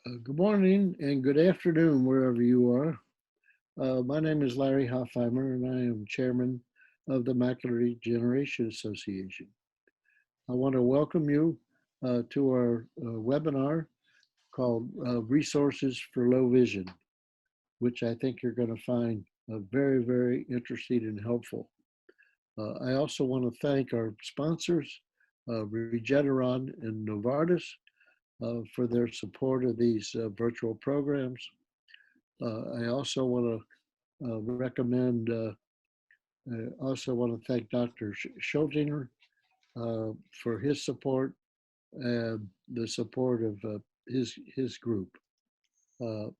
Good morning and good afternoon, wherever you are. My name is Larry Hoffheimer, and I am chairman of the Macular Degeneration Association. I want to welcome you to our webinar called Resources for Low Vision, which I think you're going to find very, very interesting and helpful. I also want to thank our sponsors, Regeneron and Novartis, for their support of these virtual programs. I also want to recommend, also want to thank Dr. Schuldinger for his support and the support of his group. Let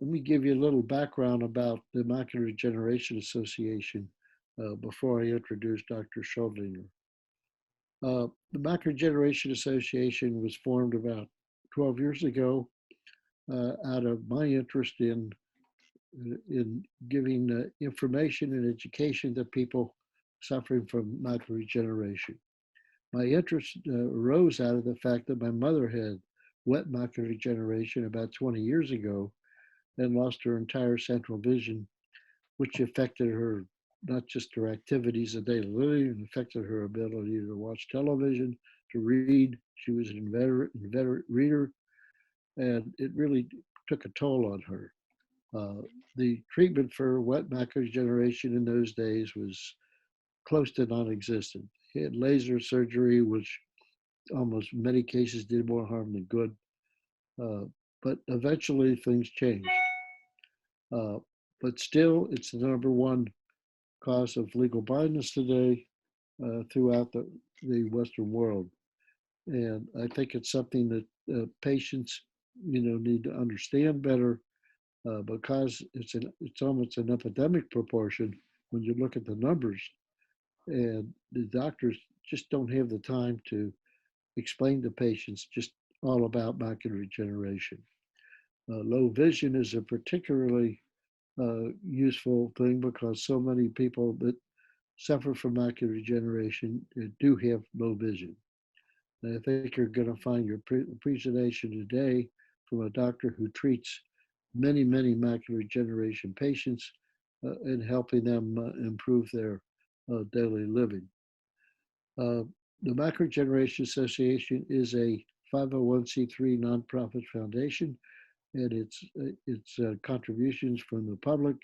me give you a little background about the Macular Degeneration Association before I introduce Dr. Schuldinger. The Macular Degeneration Association was formed about 12 years ago out of my interest in giving information and education to people suffering from macular degeneration. My interest arose out of the fact that my mother had wet macular degeneration about 20 years ago and lost her entire central vision, which affected her, not just her activities of daily living, it affected her ability to watch television, to read. She was an inveterate reader, and it really took a toll on her. The treatment for wet macular degeneration in those days was close to non-existent. He had laser surgery, which almost in many cases did more harm than good. But eventually things changed. But still, it's the number one cause of legal blindness today throughout the Western world. And I think it's something that patients, need to understand better because it's almost an epidemic proportion when you look at the numbers, and the doctors just don't have the time to explain to patients just all about macular degeneration. Low vision is a particularly useful thing because so many people that suffer from macular degeneration do have low vision. And I think you're going to find your presentation today from a doctor who treats many, many macular degeneration patients and helping them improve their daily living. The Macular Degeneration Association is a 501c3 nonprofit foundation, and its contributions from the public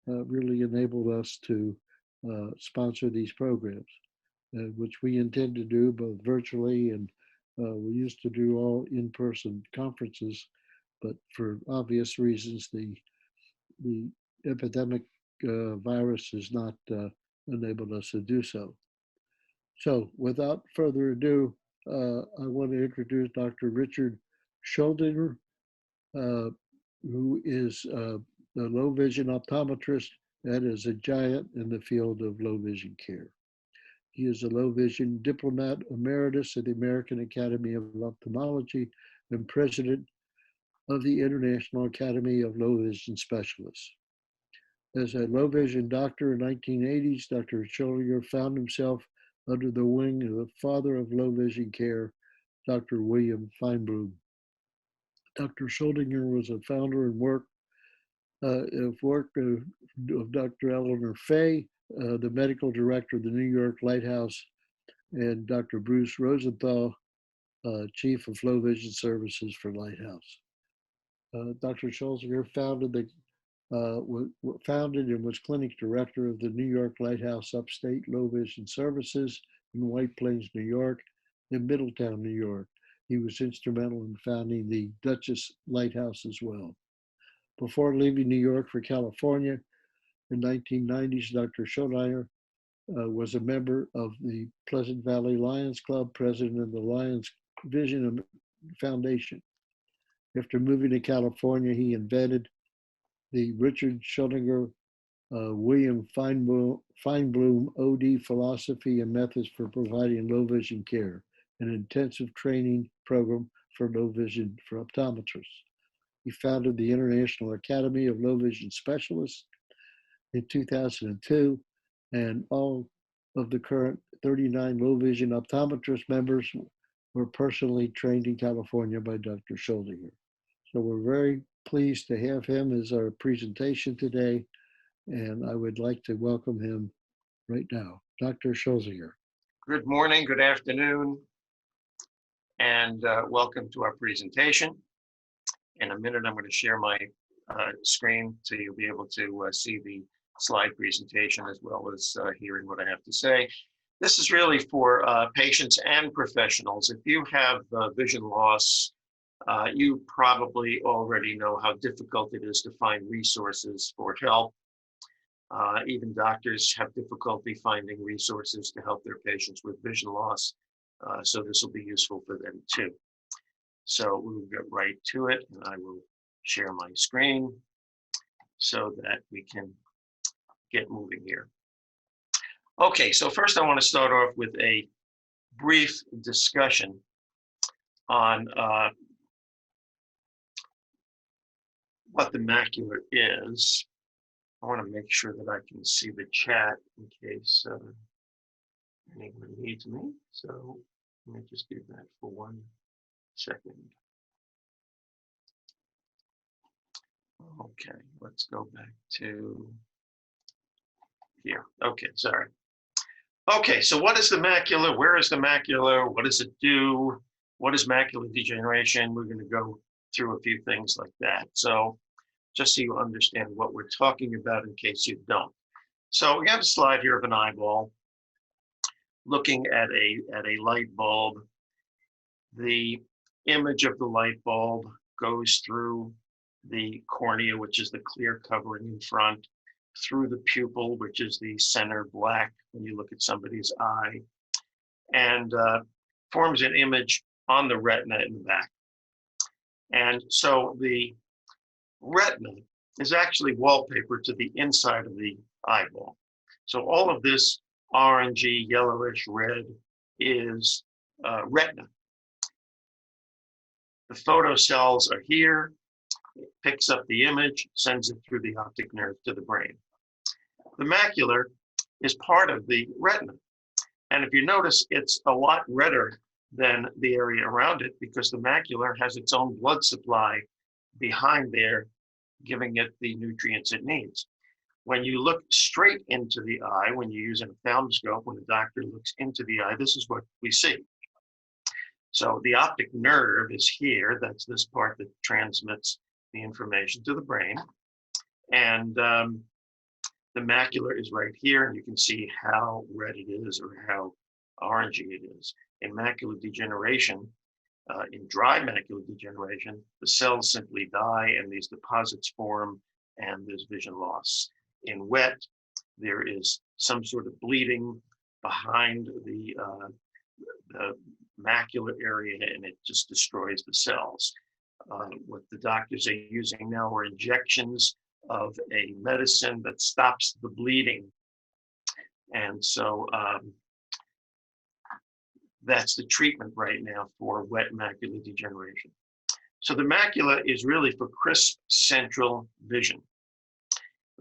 really enabled us to sponsor these programs, which we intend to do both virtually and we used to do all in-person conferences, but for obvious reasons, the epidemic virus has not enabled us to do so. So without further ado, I want to introduce Dr. Richard Schuldinger, uh, who is a low vision optometrist and is a giant in the field of low vision care. He is a low vision diplomat emeritus at the American Academy of Ophthalmology and president of the International Academy of Low Vision Specialists. As a low vision doctor in the 1980s, Dr. Schuldinger found himself under the wing of the father of low vision care, Dr. William Feinblum. Dr. Schuldinger was a founder and work of Dr. Eleanor Fay, the medical director of the New York Lighthouse, and Dr. Bruce Rosenthal, chief of low vision services for Lighthouse. Dr. Schuldinger founded and was clinic director of the New York Lighthouse Upstate Low Vision Services in White Plains, New York, and Middletown, New York. He was instrumental in founding the Dutchess Lighthouse as well. Before leaving New York for California in 1990s, Dr. Schuldinger was a member of the Pleasant Valley Lions Club, president of the Lions Vision Foundation. After moving to California, he invented the Richard Schuldinger William Feinblum OD philosophy and methods for providing low vision care, an intensive training program for low vision for optometrists. He founded the International Academy of Low Vision Specialists in 2002, and all of the current 39 low vision optometrist members were personally trained in California by Dr. Schuldinger. So we're very pleased to have him as our presentation today, and I would like to welcome him right now. Dr. Scholzinger. Good morning, good afternoon, and welcome to our presentation. In a minute, I'm going to share my screen so you'll be able to see the slide presentation as well as hearing what I have to say. This is really for patients and professionals. If you have vision loss, you probably already know how difficult it is to find resources for help. Even doctors have difficulty finding resources to help their patients with vision loss. So this will be useful for them too. So we'll get right to it, and I will share my screen so that we can get moving here. Okay, so first I want to start off with a brief discussion on what the macula is. I want to make sure that I can see the chat in case anyone needs me. So let me just do that for 1 second. Okay, let's go back to here. Okay, sorry. Okay, so what is the macula? Where is the macula? What does it do? What is macular degeneration? We're going to go through a few things like that. So just so you understand what we're talking about in case you don't. So we have a slide here of an eyeball looking at a light bulb. The image of the light bulb goes through the cornea, which is the clear covering in front, through the pupil, which is the center black when you look at somebody's eye, and forms an image on the retina in the back. And so the retina is actually wallpaper to the inside of the eyeball. So all of this orangey, yellowish red is retina. The photocells are here. It picks up the image, sends it through the optic nerve to the brain. The macular is part of the retina. And if you notice, it's a lot redder than the area around it because the macular has its own blood supply behind there, giving it the nutrients it needs. When you look straight into the eye, when you use an ophthalmoscope, when the doctor looks into the eye, this is what we see. So the optic nerve is here. That's this part that transmits the information to the brain. And the macular is right here, and you can see how red it is or how orangey it is. In macular degeneration, in dry macular degeneration, the cells simply die and these deposits form and there's vision loss. In wet, there is some sort of bleeding behind the macular area and it just destroys the cells. What the doctors are using now are injections of a medicine that stops the bleeding. And so that's the treatment right now for wet macular degeneration. So the macula is really for crisp central vision.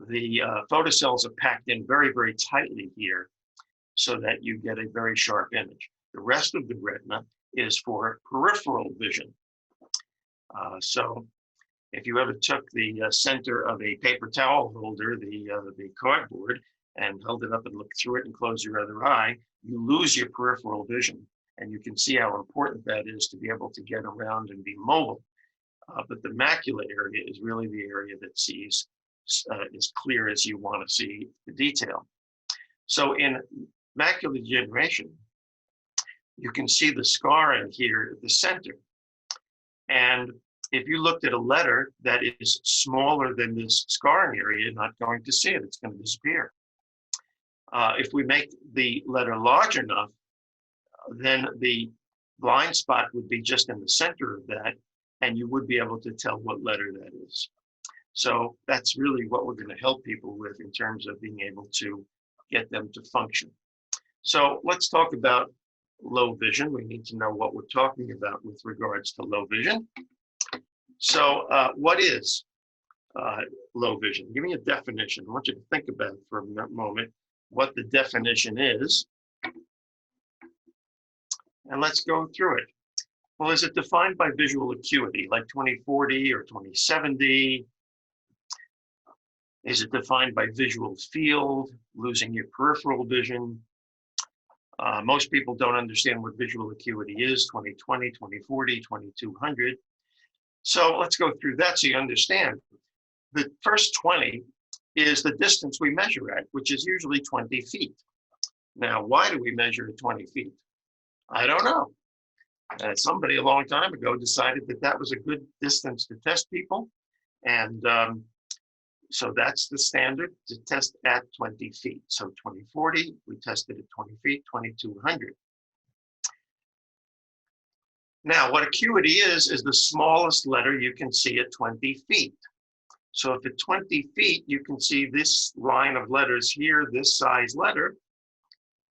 The photocells are packed in very, very tightly here so that you get a very sharp image. The rest of the retina is for peripheral vision. So if you ever took the center of a paper towel holder, the cardboard, and held it up and looked through it and closed your other eye, you lose your peripheral vision. And you can see how important that is to be able to get around and be mobile. But the macula area is really the area that sees as clear as you want to see the detail. So in macular degeneration, you can see the scarring here at the center. And if you looked at a letter that is smaller than this scarring area, you're not going to see it. It's going to disappear. If we make the letter large enough, then the blind spot would be just in the center of that, and you would be able to tell what letter that is. So that's really what we're going to help people with in terms of being able to get them to function. So let's talk about low vision. We need to know what we're talking about with regards to low vision. So what is low vision? Give me a definition. I want you to think about it for a moment, what the definition is. And let's go through it. Well, is it defined by visual acuity, like 20/40 or 20/70? Is it defined by visual field, losing your peripheral vision? Most people don't understand what visual acuity is, 20/20, 20/40, 20/200. So let's go through that so you understand. The first 20 is the distance we measure at, which is usually 20 feet. Now, why do we measure at 20 feet? I don't know. Somebody a long time ago decided that that was a good distance to test people. And so that's the standard to test at 20 feet. So 20/40, we tested at 20 feet, 20/200. Now, what acuity is the smallest letter you can see at 20 feet. So if at 20 feet, you can see this line of letters here, this size letter,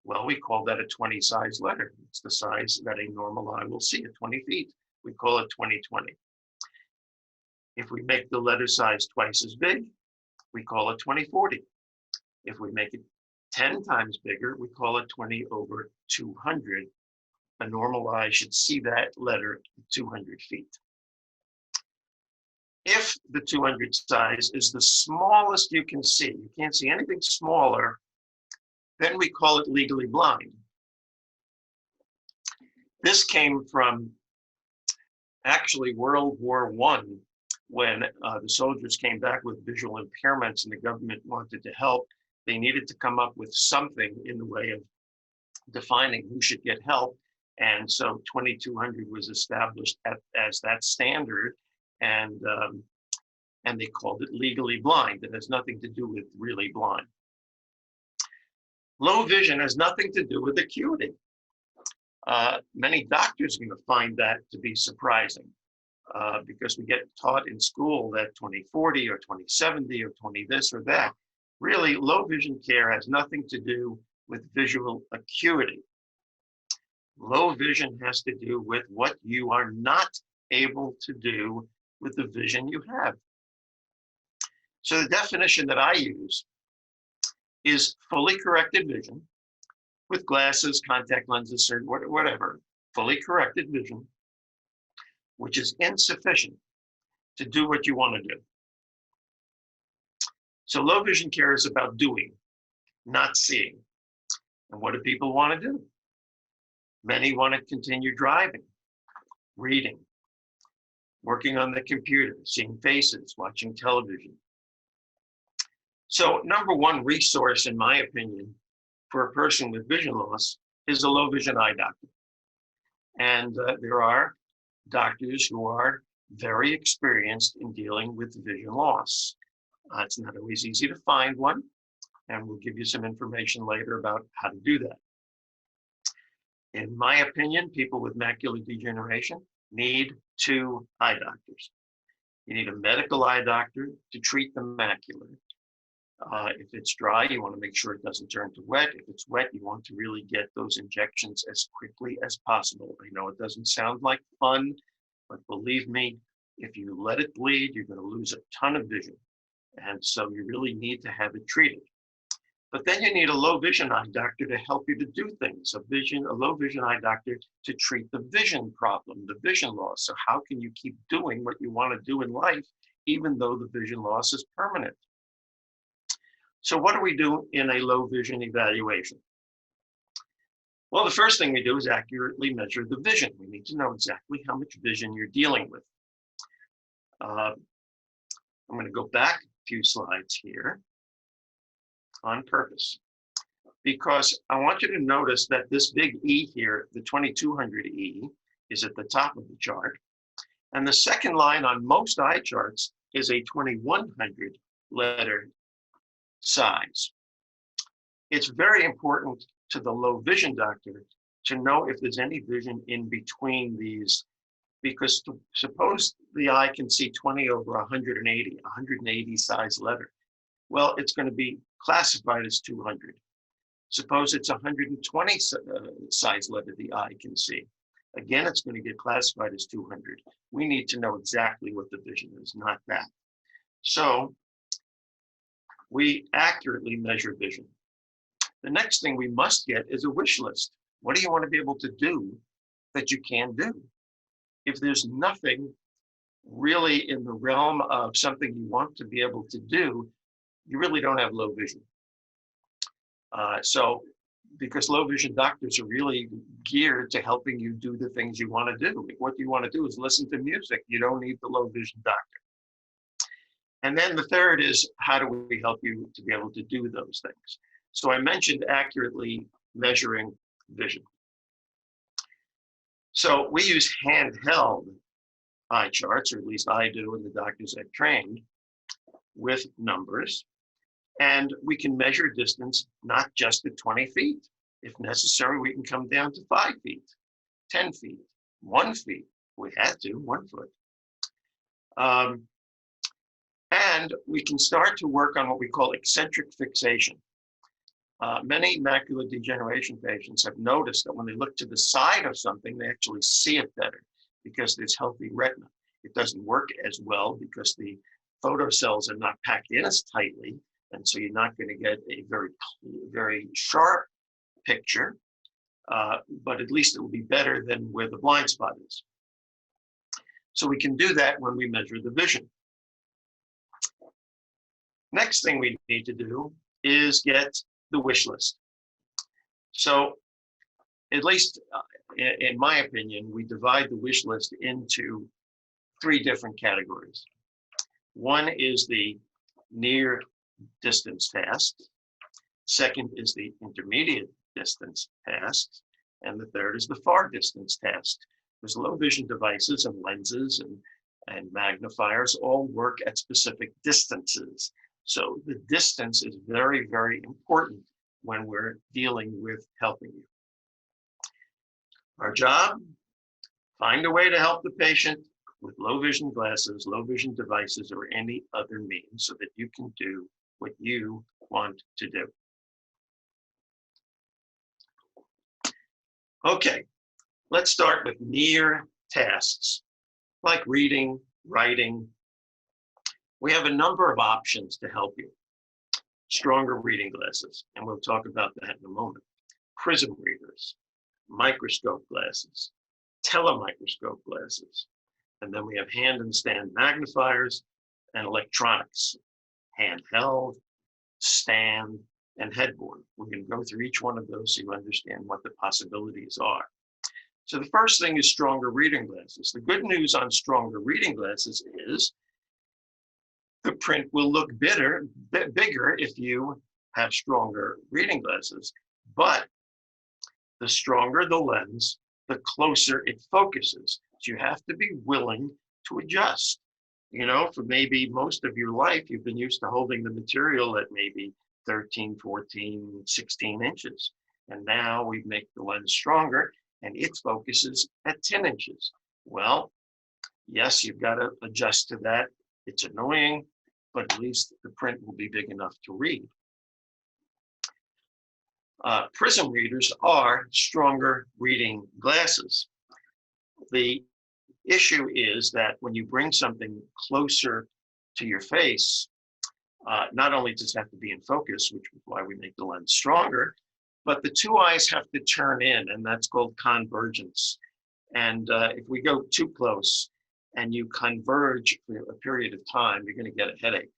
well, we call that a 20 size letter. It's the size that a normal eye will see at 20 feet. We call it 20/20. If we make the letter size twice as big, we call it 20/40. If we make it 10 times bigger, we call it 20/200. A normal eye should see that letter at 200 feet. If the 200 size is the smallest you can see, you can't see anything smaller, then we call it legally blind. This came from actually World War I, when the soldiers came back with visual impairments and the government wanted to help. They needed to come up with something in the way of defining who should get help. And so 20/200 was established as that standard, and they called it legally blind. It has nothing to do with really blind. Low vision has nothing to do with acuity. Many doctors are going to find that to be surprising because we get taught in school that 20/40 or 20/70 or 20 this or that. Really, low vision care has nothing to do with visual acuity. Low vision has to do with what you are not able to do with the vision you have. So the definition that I use is fully corrected vision with glasses, contact lenses, or whatever, fully corrected vision, which is insufficient to do what you want to do. So low vision care is about doing, not seeing. And what do people want to do? Many want to continue driving, reading, working on the computer, seeing faces, watching television. So number one resource, in my opinion, for a person with vision loss is a low vision eye doctor. And there are doctors who are very experienced in dealing with vision loss. It's not always easy to find one, and we'll give you some information later about how to do that. In my opinion, people with macular degeneration need 2 eye doctors. You need a medical eye doctor to treat the macula. If it's dry, you want to make sure it doesn't turn to wet. If it's wet, you want to really get those injections as quickly as possible. I know it doesn't sound like fun, but believe me, if you let it bleed, you're going to lose a ton of vision. And so you really need to have it treated. But then you need a low vision eye doctor to help you to do things. A low vision eye doctor to treat the vision problem, the vision loss. So how can you keep doing what you want to do in life, even though the vision loss is permanent? So what do we do in a low vision evaluation? Well, the first thing we do is accurately measure the vision. We need to know exactly how much vision you're dealing with. I'm going to go back a few slides here on purpose, because I want you to notice that this big E here, the 2200 E, is at the top of the chart. And the second line on most eye charts is a 2100 letter size. It's very important to the low vision doctor to know if there's any vision in between these, because suppose the eye can see 20/180, 180 size letter. Well, it's going to be classified as 200. Suppose it's 120 size letter the eye can see. Again, it's going to get classified as 200. We need to know exactly what the vision is, not that. So we accurately measure vision. The next thing we must get is a wish list. What do you want to be able to do that you can do? if there's nothing really in the realm of something you want to be able to do, you really don't have low vision. So because low vision doctors are really geared to helping you do the things you want to do. What you want to do is listen to music. You don't need the low vision doctor. And then the third is, how do we help you to be able to do those things? So I mentioned accurately measuring vision. So we use handheld eye charts, or at least I do, and the doctors I've trained, with numbers. And we can measure distance not just at 20 feet. If necessary, we can come down to 5 feet, 10 feet, 1 feet. We had to, 1 foot. And we can start to work on what we call eccentric fixation. Many macular degeneration patients have noticed that when they look to the side of something, they actually see it better because there's healthy retina. It doesn't work as well because the photocells are not packed in as tightly, and so you're not going to get a very sharp picture, but at least it will be better than where the blind spot is. So we can do that when we measure the vision. Next thing we need to do is get the wish list. So at least in my opinion, we divide the wish list into 3 different categories. One is the near distance tasks. Second is the intermediate distance tasks. And the third is the far distance tasks. Because low vision devices and lenses and magnifiers all work at specific distances. So the distance is very, very important when we're dealing with helping you. Our job, find a way to help the patient with low vision glasses, low vision devices, or any other means so that you can do what you want to do. Okay, let's start with near tasks, like reading, writing. We have a number of options to help you. Stronger reading glasses, and we'll talk about that in a moment. Prism readers, microscope glasses, telemicroscope glasses, and then we have hand and stand magnifiers and electronics, handheld, stand, and headboard. We're going to go through each one of those so you understand what the possibilities are. So the first thing is stronger reading glasses. The good news on stronger reading glasses is the print will look bigger if you have stronger reading glasses, but the stronger the lens, the closer it focuses. So you have to be willing to adjust. You know, for maybe most of your life, you've been used to holding the material at maybe 13, 14, 16 inches. And now we make the lens stronger and it focuses at 10 inches. Well, yes, you've got to adjust to that. It's annoying, but at least the print will be big enough to read. Prism readers are stronger reading glasses. The issue is that when you bring something closer to your face, not only does it have to be in focus, which is why we make the lens stronger, but the 2 eyes have to turn in, and that's called convergence. And if we go too close and you converge for a period of time, you're going to get a headache.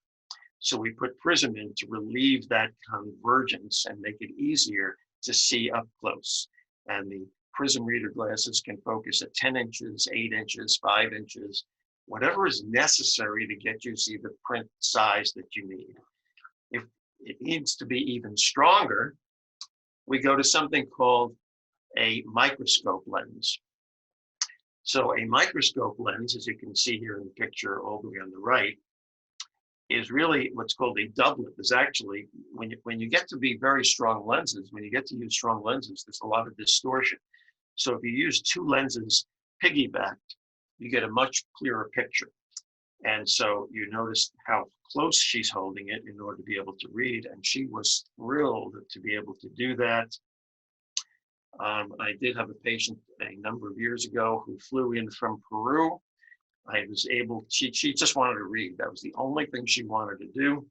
So we put prism in to relieve that convergence and make it easier to see up close. And the prism reader glasses can focus at 10 inches, 8 inches, 5 inches, whatever is necessary to get you to see the print size that you need. If it needs to be even stronger, we go to something called a microscope lens. So a microscope lens, as you can see here in the picture all the way on the right, is really what's called a doublet. Is actually, when you get to be very strong lenses, when you get to use strong lenses, there's a lot of distortion. So if you use 2 lenses piggybacked, you get a much clearer picture. And so you notice how close she's holding it in order to be able to read. And she was thrilled to be able to do that. I did have a patient a number of years ago who flew in from Peru. I was able, she just wanted to read. That was the only thing she wanted to do.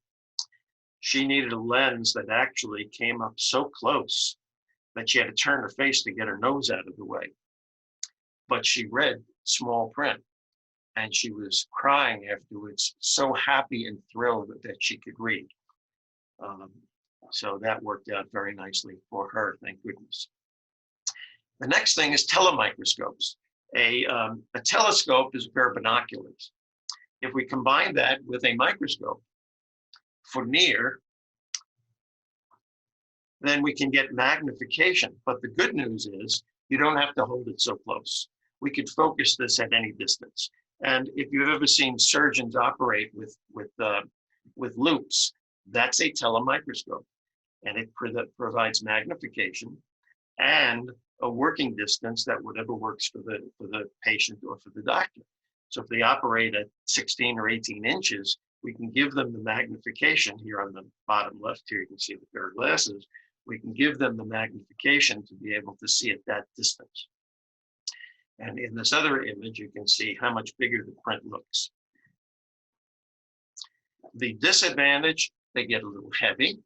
She needed a lens that actually came up so close that she had to turn her face to get her nose out of the way. But she read small print. And she was crying afterwards, so happy and thrilled that she could read. So that worked out very nicely for her, thank goodness. The next thing is telemicroscopes. A telescope is a pair of binoculars. If we combine that with a microscope for near, then we can get magnification. But the good news is you don't have to hold it so close. We could focus this at any distance. And if you've ever seen surgeons operate with loupes, that's a telemicroscope, and it provides magnification and a working distance that whatever works for the patient or for the doctor. So if they operate at 16 or 18 inches, we can give them the magnification here on the bottom left here. You can see the pair of glasses. We can give them the magnification to be able to see at that distance. And in this other image, you can see how much bigger the print looks. The disadvantage, they get a little heavy,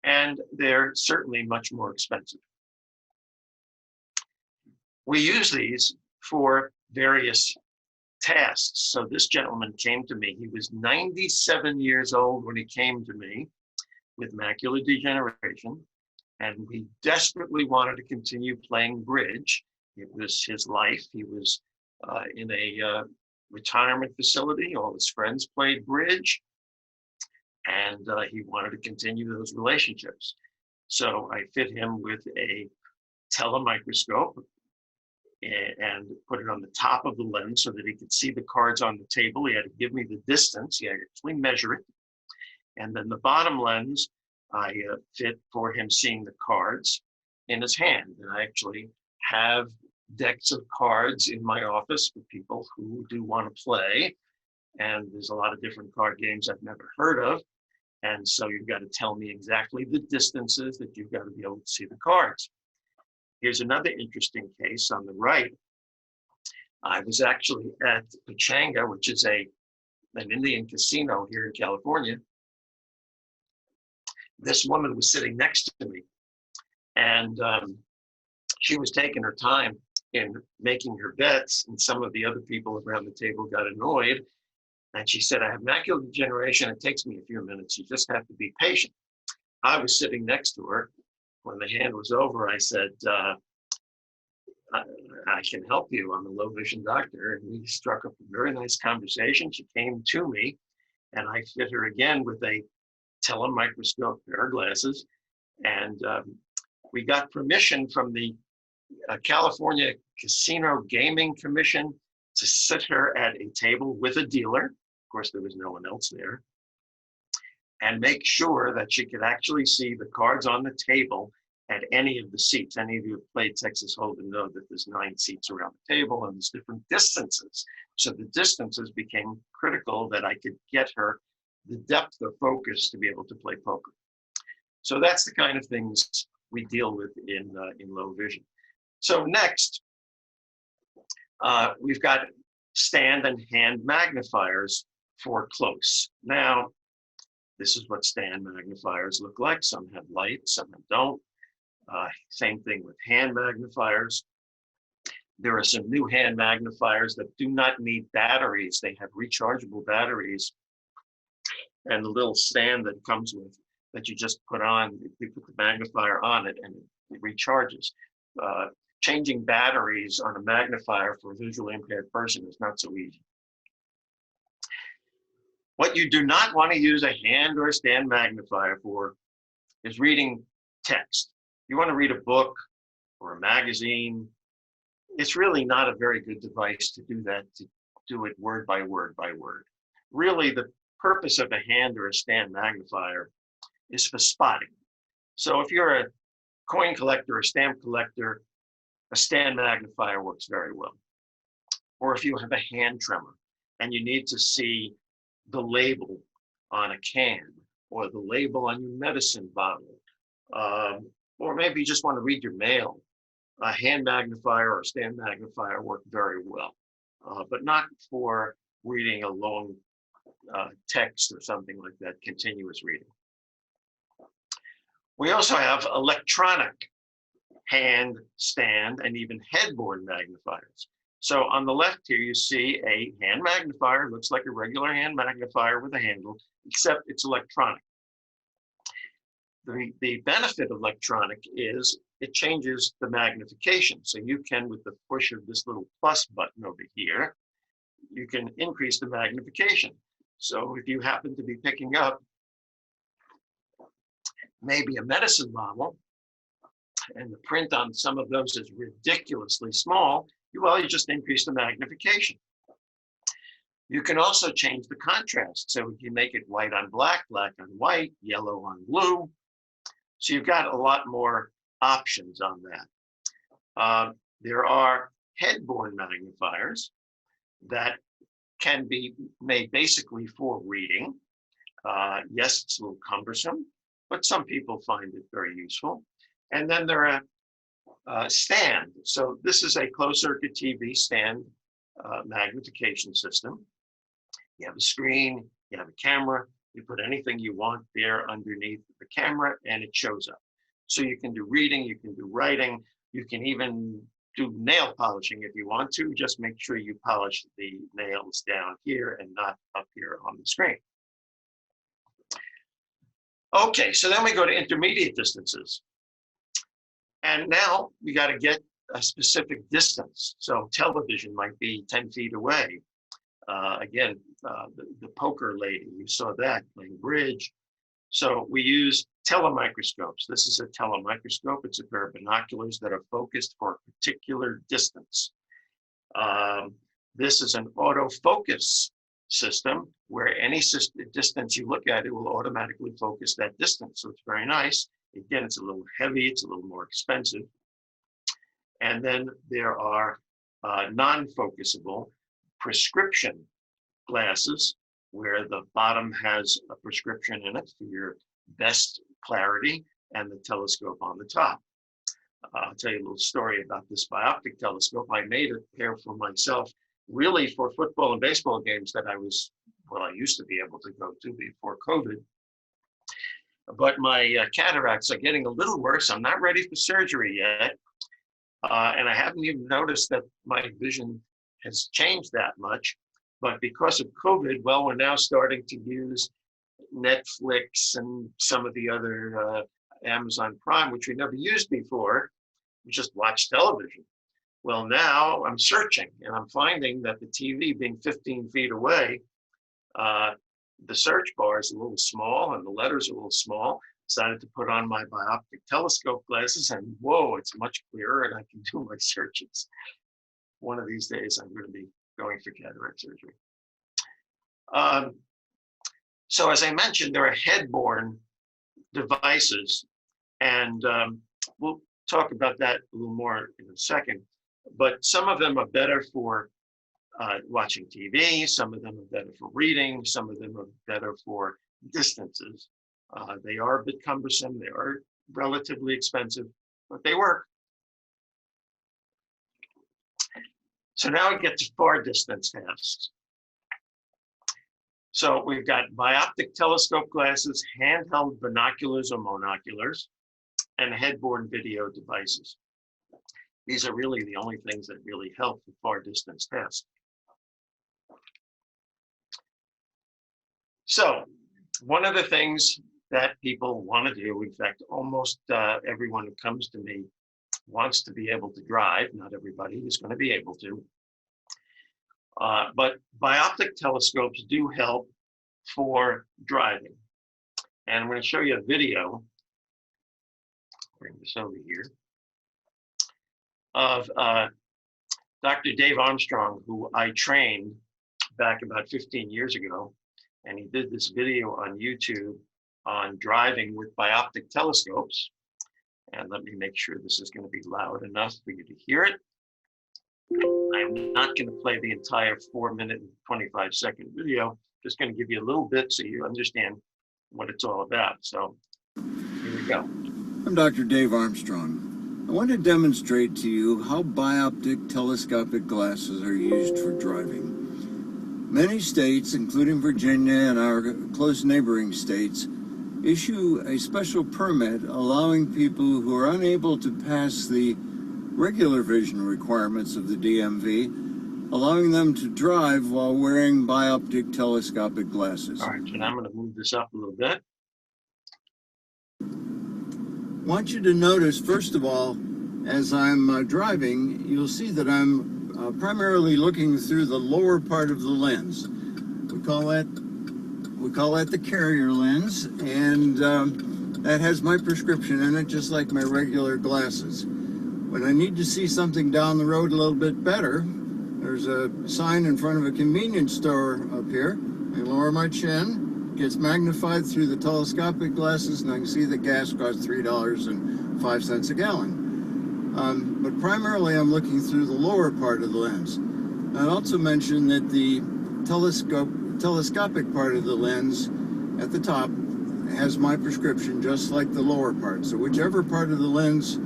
and they're certainly much more expensive. We use these for various tasks. So this gentleman came to me. He was 97 years old when he came to me with macular degeneration, and we desperately wanted to continue playing bridge. It was his life. He was in a retirement facility. All his friends played bridge, and he wanted to continue those relationships. So I fit him with a telemicroscope and put it on the top of the lens so that he could see the cards on the table. He had to give me the distance. He had to actually measure it. And then the bottom lens, I fit for him seeing the cards in his hand. And I actually have decks of cards in my office for people who do want to play. And there's a lot of different card games I've never heard of. And so you've got to tell me exactly the distances that you've got to be able to see the cards. Here's another interesting case on the right. I was actually at Pechanga, which is an Indian casino here in California. This woman was sitting next to me, and she was taking her time in making her bets, and some of the other people around the table got annoyed. And she said, I have macular degeneration. It takes me a few minutes. You just have to be patient. I was sitting next to her. When the hand was over, I said, I can help you. I'm a low vision doctor. And we struck up a very nice conversation. She came to me, and I fit her again with a telemicroscope pair of glasses. And we got permission from the California Casino Gaming Commission to sit her at a table with a dealer. Of course, there was no one else there. And make sure that she could actually see the cards on the table at any of the seats. Any of you who played Texas Hold'em know that there's 9 seats around the table and there's different distances. So the distances became critical that I could get her the depth of focus to be able to play poker. So that's the kind of things we deal with in low vision. So next, we've got stand and hand magnifiers for close. Now, this is what stand magnifiers look like. Some have light, some don't. Same thing with hand magnifiers. There are some new hand magnifiers that do not need batteries. They have rechargeable batteries and a little stand that comes with that you just put on. You put the magnifier on it and it recharges. Changing batteries on a magnifier for a visually impaired person is not so easy. What you do not want to use a hand or a stand magnifier for is reading text. You want to read a book or a magazine. It's really not a very good device to do that, to do it word by word by word. Really, the purpose of a hand or a stand magnifier is for spotting. So if you're a coin collector or stamp collector, a stand magnifier works very well. Or if you have a hand tremor and you need to see the label on a can or the label on your medicine bottle, or maybe you just want to read your mail, a hand magnifier or stand magnifier work very well, but not for reading a long text or something like that, continuous reading. We also have electronic hand, stand, and even headboard magnifiers. So on the left here, you see a hand magnifier. It looks like a regular hand magnifier with a handle, except it's electronic. The benefit of electronic is it changes the magnification. So you can, with the push of this little plus button over here, you can increase the magnification. So if you happen to be picking up maybe a medicine bottle, and the print on some of those is ridiculously small, you just increase the magnification. You can also change the contrast. So you make it white on black, black on white, yellow on blue. So you've got a lot more options on that. There are head-borne magnifiers that can be made basically for reading. Yes, it's a little cumbersome, but some people find it very useful. And then there are stand. So this is a closed-circuit TV stand magnification system. You have a screen, you have a camera, you put anything you want there underneath the camera and it shows up. So you can do reading, you can do writing, you can even do nail polishing if you want to. Just make sure you polish the nails down here and not up here on the screen. Okay, so then we go to intermediate distances. And now we got to get a specific distance. So television might be 10 feet away. Again, the poker lady, you saw that playing bridge. So we use telemicroscopes. This is a telemicroscope. It's a pair of binoculars that are focused for a particular distance. This is an autofocus system where any distance you look at, it will automatically focus that distance. So it's very nice. Again, it's a little heavy, it's a little more expensive. And then there are non-focusable prescription glasses where the bottom has a prescription in it for your best clarity and the telescope on the top. I'll tell you a little story about this bioptic telescope. I made a pair for myself really for football and baseball games that I used to be able to go to before COVID. But my cataracts are getting a little worse. I'm not ready for surgery yet. And I haven't even noticed that my vision has changed that much. But because of COVID, well, we're now starting to use Netflix and some of the other Amazon Prime, which we never used before. We just watch television. Well, now I'm searching and I'm finding that the TV being 15 feet away, the search bar is a little small and the letters are a little small. Decided to put on my bioptic telescope glasses and whoa, it's much clearer and I can do my searches. One of these days I'm going to be going for cataract surgery. So as I mentioned, there are head-borne devices and we'll talk about that a little more in a second, but some of them are better for watching TV, some of them are better for reading, some of them are better for distances. They are a bit cumbersome, they are relatively expensive, but they work. So now we get to far distance tasks. So we've got bioptic telescope glasses, handheld binoculars or monoculars, and head-borne video devices. These are really the only things that really help with far distance tasks. So one of the things that people want to do, in fact, almost everyone who comes to me wants to be able to drive. Not everybody is going to be able to. But bioptic telescopes do help for driving. And I'm going to show you a video, bring this over here, of Dr. Dave Armstrong, who I trained back about 15 years ago. And he did this video on YouTube on driving with bioptic telescopes. And let me make sure this is going to be loud enough for you to hear it. I'm not going to play the entire 4-minute and 25-second video. Just going to give you a little bit so you understand what it's all about. So here we go. I'm Dr. Dave Armstrong. I want to demonstrate to you how bioptic telescopic glasses are used for driving. Many states, including Virginia and our close neighboring states, issue a special permit allowing people who are unable to pass the regular vision requirements of the DMV allowing them to drive while wearing bioptic telescopic glasses. All right, so now I'm going to move this up a little bit. I want you to notice, first of all, as I'm driving, you'll see that I'm primarily looking through the lower part of the lens. We call that the carrier lens, and that has my prescription in it, just like my regular glasses. When I need to see something down the road a little bit better, there's a sign in front of a convenience store up here. I lower my chin, it gets magnified through the telescopic glasses, and I can see that gas costs $3.05 a gallon. But primarily I'm looking through the lower part of the lens. I'd also mention that the telescopic part of the lens at the top has my prescription, just like the lower part. So whichever part of the lens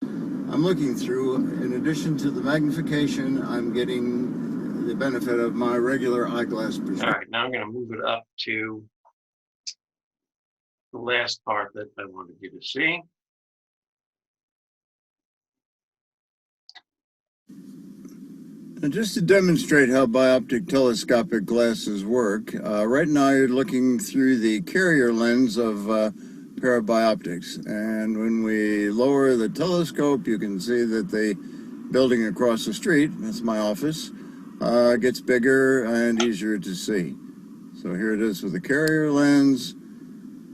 I'm looking through, in addition to the magnification, I'm getting the benefit of my regular eyeglass prescription. All right, now I'm going to move it up to the last part that I wanted you to see. And just to demonstrate how bioptic telescopic glasses work, right now you're looking through the carrier lens of pair of bioptics. And when we lower the telescope, you can see that the building across the street, that's my office, gets bigger and easier to see. So here it is with the carrier lens.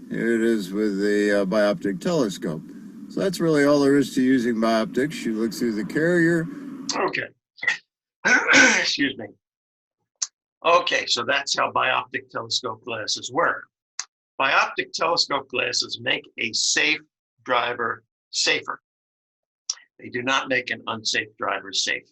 Here it is with the bioptic telescope. So that's really all there is to using bioptics. You look through the carrier. Okay. Excuse me. Okay, so that's how bioptic telescope glasses work. Bioptic telescope glasses make a safe driver safer. They do not make an unsafe driver safe.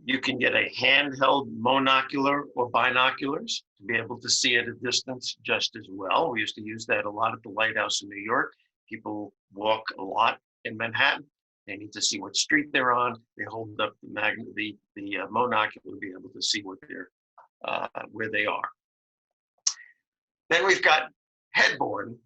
You can get a handheld monocular or binoculars to be able to see at a distance just as well. We used to use that a lot at the Lighthouse in New York. People walk a lot in Manhattan. They need to see what street they're on. They hold up the monocular to be able to see what they're, where they are. Then we've got headboard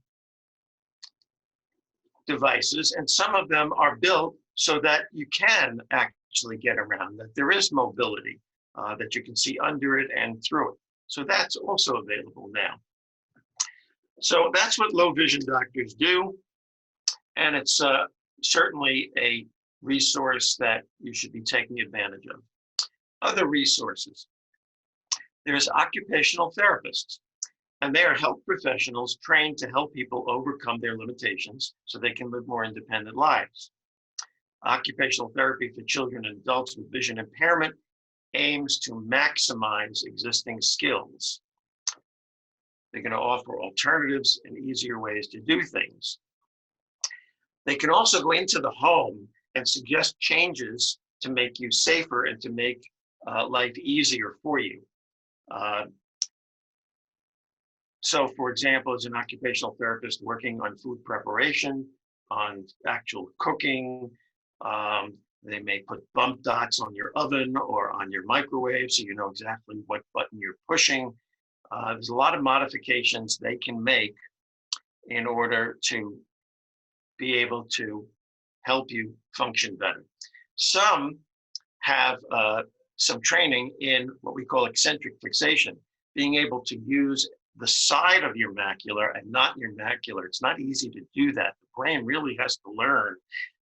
devices, and some of them are built so that you can actually get around, that there is mobility, that you can see under it and through it. So that's also available now. So that's what low vision doctors do, and it's certainly a resource that you should be taking advantage of. Other resources. There's occupational therapists, and they are health professionals trained to help people overcome their limitations so they can live more independent lives. Occupational therapy for children and adults with vision impairment aims to maximize existing skills. They're going to offer alternatives and easier ways to do things. They can also go into the home and suggest changes to make you safer and to make life easier for you. So, for example, as an occupational therapist working on food preparation, on actual cooking, they may put bump dots on your oven or on your microwave so you know exactly what button you're pushing. There's a lot of modifications they can make in order to be able to help you function better. Some have some training in what we call eccentric fixation, being able to use the side of your macula and not your macular. It's not easy to do that. The brain really has to learn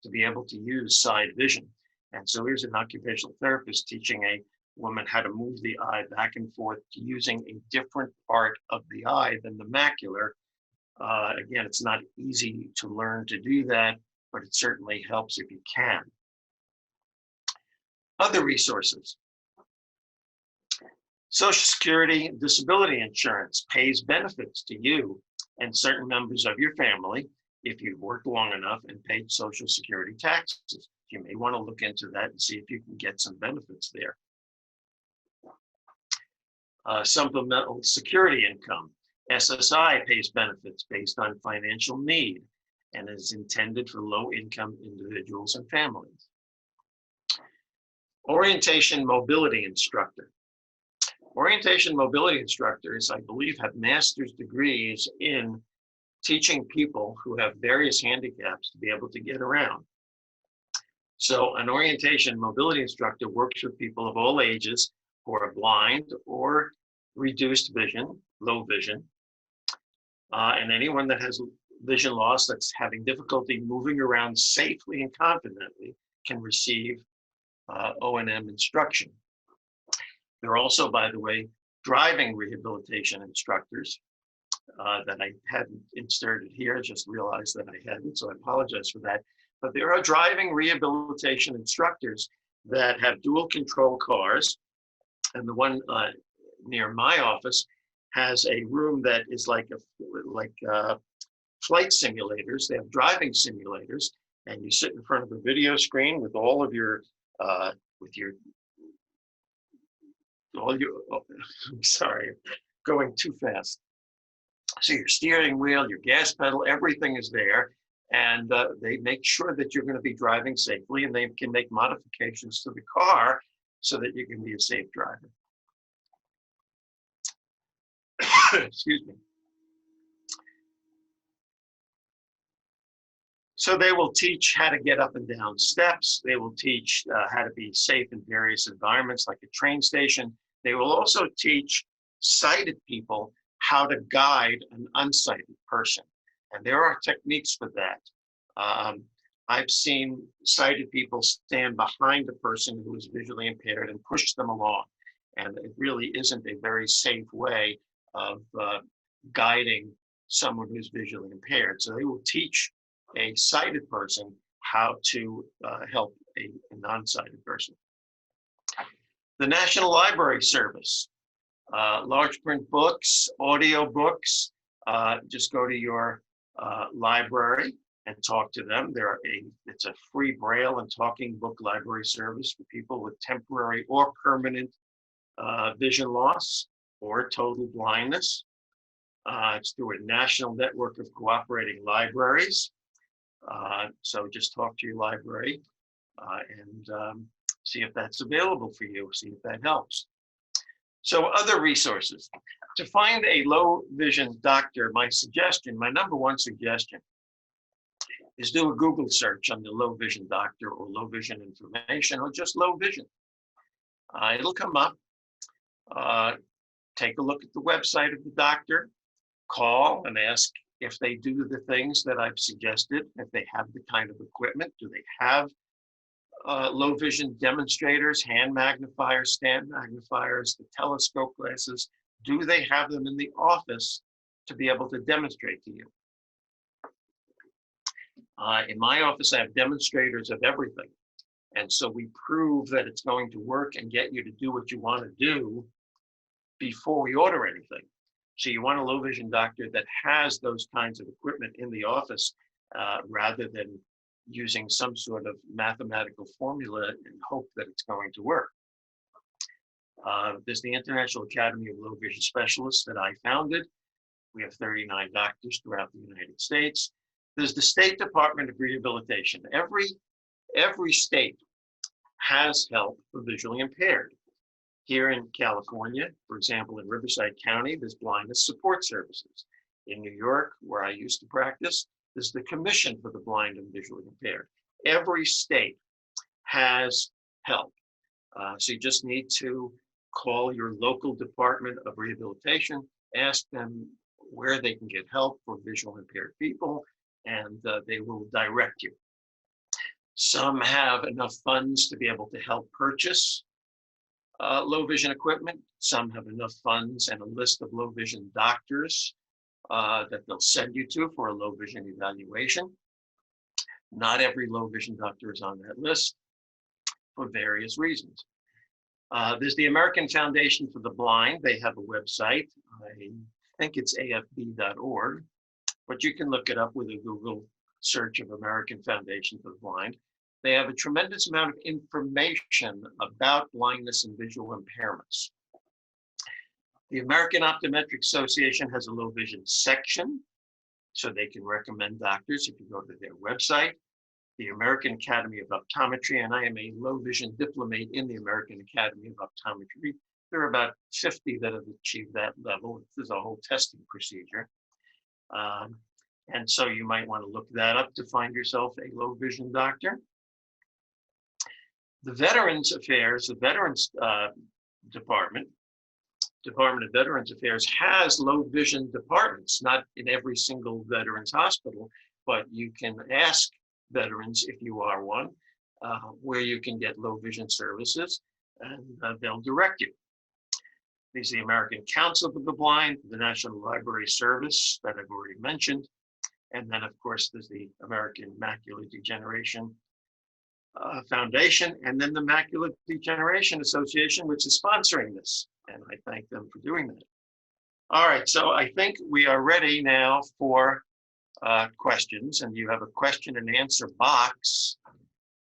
to be able to use side vision. And so here's an occupational therapist teaching a woman how to move the eye back and forth to using a different part of the eye than the macular. Again, it's not easy to learn to do that, but it certainly helps if you can. Other resources. Social Security and disability insurance pays benefits to you and certain members of your family if you've worked long enough and paid Social Security taxes. You may want to look into that and see if you can get some benefits there. Supplemental security income. SSI pays benefits based on financial need and is intended for low-income individuals and families. Orientation mobility instructor. Orientation mobility instructors, I believe, have master's degrees in teaching people who have various handicaps to be able to get around. So an orientation mobility instructor works with people of all ages who are blind or reduced vision, low vision, and anyone that has vision loss that's having difficulty moving around safely and confidently can receive O&M instruction. There are also, by the way, driving rehabilitation instructors that I hadn't inserted here, just realized that I hadn't, so I apologize for that. But there are driving rehabilitation instructors that have dual control cars, and the one near my office has a room that is like flight simulators. They have driving simulators, and you sit in front of a video screen with all of your I'm sorry, going too fast. So your steering wheel, your gas pedal, everything is there. And they make sure that you're going to be driving safely, and they can make modifications to the car so that you can be a safe driver. Excuse me. So they will teach how to get up and down steps. They will teach how to be safe in various environments like a train station. They will also teach sighted people how to guide an unsighted person. And there are techniques for that. I've seen sighted people stand behind a person who is visually impaired and push them along. And it really isn't a very safe way of guiding someone who's visually impaired. So they will teach a sighted person how to help a non-sighted person. The National Library Service, large print books, audio books, just go to your library and talk to them. It's a free Braille and talking book library service for people with temporary or permanent vision loss or total blindness. It's through a national network of cooperating libraries. So just talk to your library and see if that's available for you, see if that helps. So other resources. To find a low vision doctor, my number one suggestion is do a Google search on the low vision doctor or low vision information or just low vision. It'll come up. Take a look at the website of the doctor, call and ask if they do the things that I've suggested, if they have the kind of equipment. Do they have low vision demonstrators, hand magnifiers, stand magnifiers, the telescope glasses? Do they have them in the office to be able to demonstrate to you? In my office, I have demonstrators of everything. And so we prove that it's going to work and get you to do what you want to do before we order anything. So you want a low vision doctor that has those kinds of equipment in the office rather than using some sort of mathematical formula and hope that it's going to work. There's the International Academy of Low Vision Specialists that I founded. We have 39 doctors throughout the United States. There's the State Department of Rehabilitation. Every state has help for visually impaired. Here in California, for example, in Riverside County, there's blindness support services. In New York, where I used to practice, there's the Commission for the Blind and Visually Impaired. Every state has help. So you just need to call your local Department of Rehabilitation, ask them where they can get help for visually impaired people, and they will direct you. Some have enough funds to be able to help purchase low vision equipment. Some have enough funds and a list of low vision doctors that they'll send you to for a low vision evaluation. Not every low vision doctor is on that list for various reasons. There's the American Foundation for the Blind. They have a website. I think it's afb.org, but you can look it up with a Google search of American Foundation for the Blind. They have a tremendous amount of information about blindness and visual impairments. The American Optometric Association has a low vision section, so they can recommend doctors if you go to their website. The American Academy of Optometry, and I am a low vision diplomate in the American Academy of Optometry. There are about 50 that have achieved that level. There's a whole testing procedure. And so you might want to look that up to find yourself a low vision doctor. The Veterans Affairs, the Veterans Department of Veterans Affairs has low vision departments, not in every single veterans hospital, but you can ask veterans if you are one, where you can get low vision services, and they'll direct you. There's the American Council of the Blind, the National Library Service that I've already mentioned, and then of course there's the American Macular Degeneration Foundation, and then the Macular Degeneration Association, which is sponsoring this, and I thank them for doing that. All right, so I think we are ready now for questions, and you have a question and answer box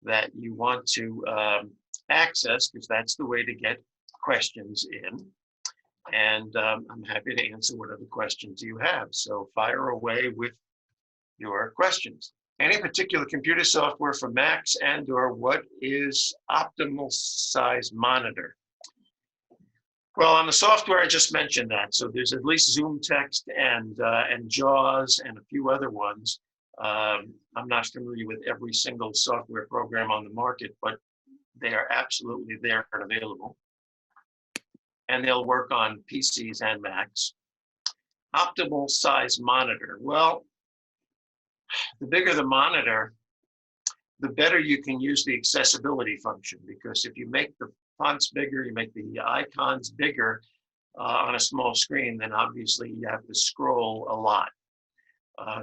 that you want to access, because that's the way to get questions in. And I'm happy to answer whatever questions you have. So fire away with your questions. Any particular computer software for Macs, and or what is optimal size monitor? Well, on the software, I just mentioned that. So there's at least ZoomText and JAWS and a few other ones. I'm not familiar with every single software program on the market, but they are absolutely there and available. And they'll work on PCs and Macs. Optimal size monitor. Well, the bigger the monitor, the better you can use the accessibility function, because if you make the fonts bigger, you make the icons bigger on a small screen, then obviously you have to scroll a lot.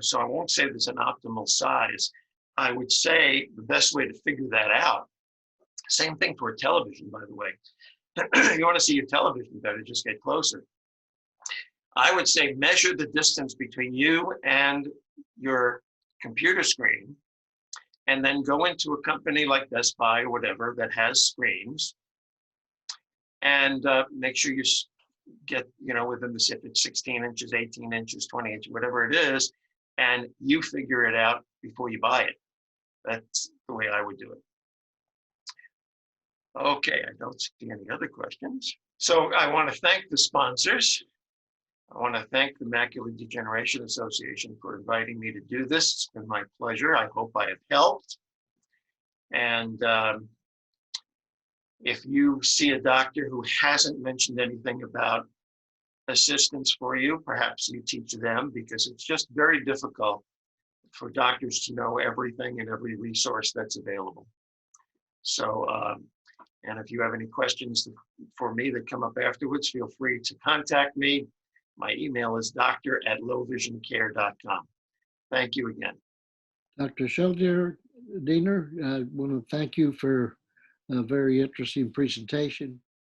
So I won't say there's an optimal size. I would say the best way to figure that out, same thing for a television, by the way. You want to see your television better, just get closer. I would say measure the distance between you and your computer screen, and then go into a company like Best Buy or whatever that has screens, and make sure you get, within the, if it's 16 inches, 18 inches, 20 inches, whatever it is, and you figure it out before you buy it. That's the way I would do it. Okay, I don't see any other questions. So I want to thank the sponsors. I want to thank the Macular Degeneration Association for inviting me to do this. It's been my pleasure. I hope I have helped. And if you see a doctor who hasn't mentioned anything about assistance for you, perhaps you teach them, because it's just very difficult for doctors to know everything and every resource that's available. So, and if you have any questions for me that come up afterwards, feel free to contact me. My email is doctor@lowvisioncare.com. Thank you again. Dr. Scheldiner, I want to thank you for a very interesting presentation.